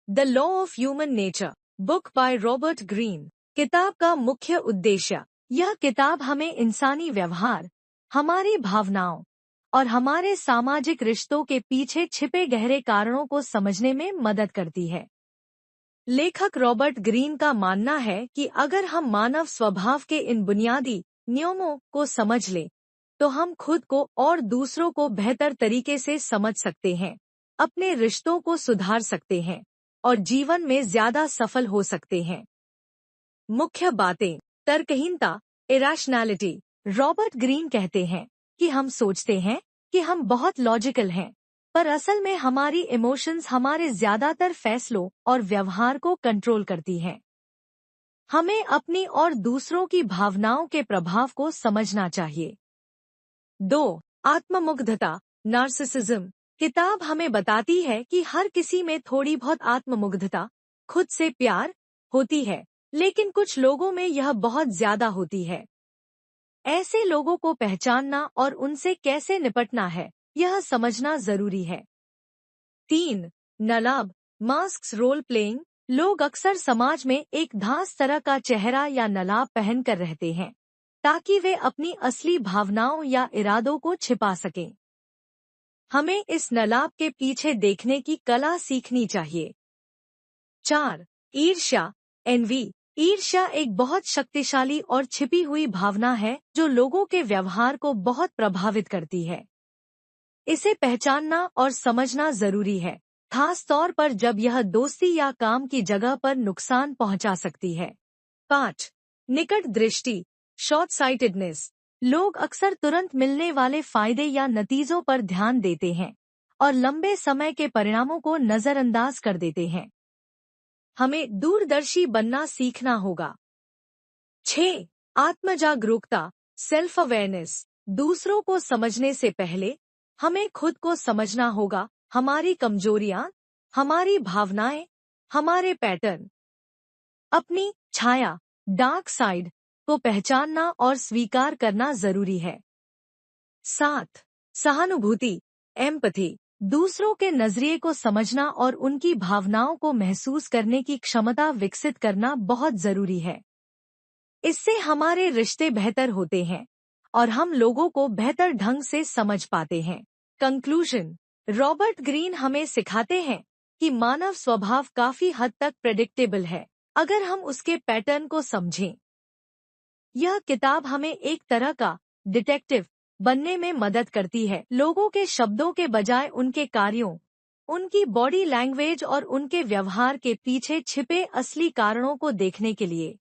The law of human nature, book by Robert Greene. किताब का मुख्य उद्देश्य। यह किताब हमें इंसानी व्यवहार, हमारी भावनाओं और हमारे सामाजिक रिश्तों के पीछे छिपे गहरे कारणों को समझने में मदद करती है। लेखक रॉबर्ट ग्रीन का मानना है कि अगर हम मानव स्वभाव के इन बुनियादी नियमों को समझ लें, तो हम खुद को और दूसरों को बेहतर तरीके से समझ सकते हैं, अपने रिश्तों को सुधार सकते हैं और जीवन में ज्यादा सफल हो सकते हैं। मुख्य बातें। तर्कहीनता, इरैशनैलिटी। रॉबर्ट ग्रीन कहते हैं कि हम सोचते हैं कि हम बहुत लॉजिकल हैं, पर असल में हमारी इमोशंस हमारे ज्यादातर फैसलों और व्यवहार को कंट्रोल करती हैं। हमें अपनी और दूसरों की भावनाओं के प्रभाव को समझना चाहिए। 2. आत्ममुग्धता, नार्सिसिज्म। किताब हमें बताती है कि हर किसी में थोड़ी बहुत आत्ममुग्धता, खुद से प्यार होती है, लेकिन कुछ लोगों में यह बहुत ज्यादा होती है। ऐसे लोगों को पहचानना और उनसे कैसे निपटना है, यह समझना जरूरी है। 3. नलाब, मास्क्स रोल प्लेइंग। लोग अक्सर समाज में एक खास तरह का चेहरा या नलाब पहनकर रहते हैं, ताकि वे अपनी असली भावनाओं या इरादों को छिपा सकें। हमें इस नलाब के पीछे देखने की कला सीखनी चाहिए। 4. ईर्ष्या, एनवी। ईर्ष्या एक बहुत शक्तिशाली और छिपी हुई भावना है जो लोगों के व्यवहार को बहुत प्रभावित करती है। इसे पहचानना और समझना जरूरी है, खास तौर पर जब यह दोस्ती या काम की जगह पर नुकसान पहुंचा सकती है। 5. निकट दृष्टि, शॉर्ट साइटेडनेस। लोग अक्सर तुरंत मिलने वाले फायदे या नतीजों पर ध्यान देते हैं और लंबे समय के परिणामों को नजरअंदाज कर देते हैं। हमें दूरदर्शी बनना सीखना होगा। 6. आत्मजागरूकता, सेल्फ अवेयरनेस। दूसरों को समझने से पहले हमें खुद को समझना होगा, हमारी कमजोरियां, हमारी भावनाएं, हमारे पैटर्न। अपनी छाया, डार्क साइड को पहचानना और स्वीकार करना जरूरी है। 7. सहानुभूति, एम्पैथी। दूसरों के नजरिए को समझना और उनकी भावनाओं को महसूस करने की क्षमता विकसित करना बहुत जरूरी है। इससे हमारे रिश्ते बेहतर होते हैं और हम लोगों को बेहतर ढंग से समझ पाते हैं। कंक्लूजन। रॉबर्ट ग्रीन हमें सिखाते हैं कि मानव स्वभाव काफी हद तक प्रेडिक्टेबल है, अगर हम उसके पैटर्न को समझें। यह किताब हमें एक तरह का डिटेक्टिव बनने में मदद करती है, लोगों के शब्दों के बजाय उनके कार्यों, उनकी बॉडी लैंग्वेज और उनके व्यवहार के पीछे छिपे असली कारणों को देखने के लिए।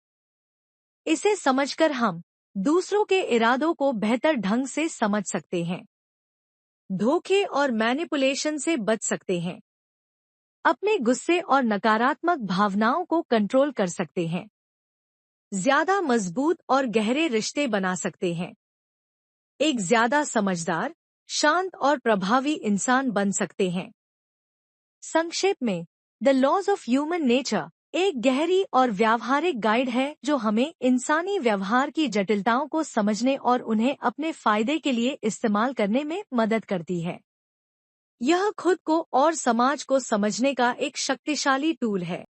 इसे समझकर हम दूसरों के इरादों को बेहतर ढंग से समझ सकते हैं, धोखे और मैनिपुलेशन से बच सकते हैं, अपने गुस्से और नकारात्मक भावनाओं को कंट्रोल कर सकते हैं, ज्यादा मजबूत और गहरे रिश्ते बना सकते हैं, एक ज्यादा समझदार, शांत और प्रभावी इंसान बन सकते हैं। संक्षेप में, the laws of human nature एक गहरी और व्यावहारिक गाइड है जो हमें इंसानी व्यवहार की जटिलताओं को समझने और उन्हें अपने फायदे के लिए इस्तेमाल करने में मदद करती है। यह खुद को और समाज को समझने का एक शक्तिशाली टूल है।